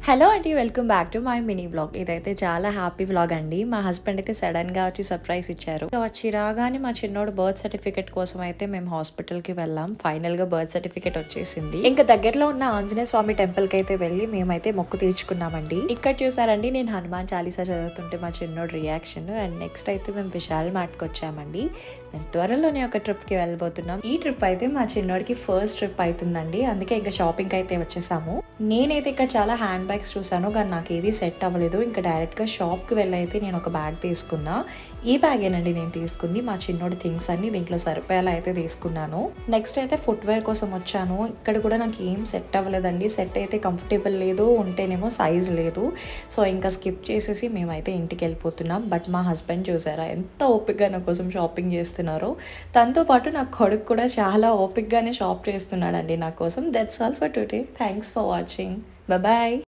Hello అండి, welcome back to my mini vlog. ఇదైతే చాలా హ్యాపీ వ్లాగ్ అండి. మా హస్బెండ్ అయితే సడన్గా వచ్చి సర్ప్రైజ్ ఇచ్చారు. వచ్చి రాగానే మా చిన్నోడు బర్త్ సర్టిఫికేట్ కోసం అయితే మేము హాస్పిటల్కి వెళ్ళాం. ఫైనల్గా బర్త్ సర్టిఫికేట్ వచ్చేసింది. ఇంకా దగ్గరలో ఉన్న ఆంజనేయ స్వామి టెంపుల్కి అయితే వెళ్ళి మేమైతే మొక్కు తీర్చుకున్నామండి. ఇక్కడ చూసారండి, నేను హనుమాన్ చాలీసా చదువుతుంటే మా చిన్నోడు రియాక్షన్. అండ్ నెక్స్ట్ అయితే మేము విశాల్ మార్ట్కి వచ్చామండి. మేము త్వరలోనే ఒక ట్రిప్కి వెళ్ళబోతున్నాం. ఈ ట్రిప్ అయితే మా చిన్నోడికి ఫస్ట్ ట్రిప్ అవుతుందండి. అందుకే ఇంకా షాపింగ్ అయితే వచ్చేసాము. నేనైతే ఇక్కడ చాలా హ్యాండ్ బ్యాగ్స్ చూసాను, కానీ నాకు ఏది సెట్ అవ్వలేదు. ఇంకా డైరెక్ట్గా షాప్కి వెళ్ళి అయితే నేను ఒక బ్యాగ్ తీసుకున్నా. ఈ బ్యాగేనండి నేను తీసుకుంది. మా చిన్నోడి థింగ్స్ అన్ని దీంట్లో సరిపోయేలా అయితే తీసుకున్నాను. నెక్స్ట్ అయితే ఫుట్వేర్ కోసం వచ్చాను. ఇక్కడ కూడా నాకు ఏం సెట్ అవ్వలేదండి. సెట్ అయితే కంఫర్టబుల్ లేదు, ఉంటేనేమో సైజ్ లేదు. సో ఇంకా స్కిప్ చేసేసి మేమైతే ఇంటికి వెళ్ళిపోతున్నాం. బట్ మా హస్బెండ్ చూసారా ఎంత ఓపిక్గా నా కోసం షాపింగ్ చేస్తున్నారో. తనతో పాటు నా కొడుకు కూడా చాలా ఓపిక్గానే షాప్ చేస్తున్నాడండి నా కోసం. That's all for today. Thanks for watching. Bye bye.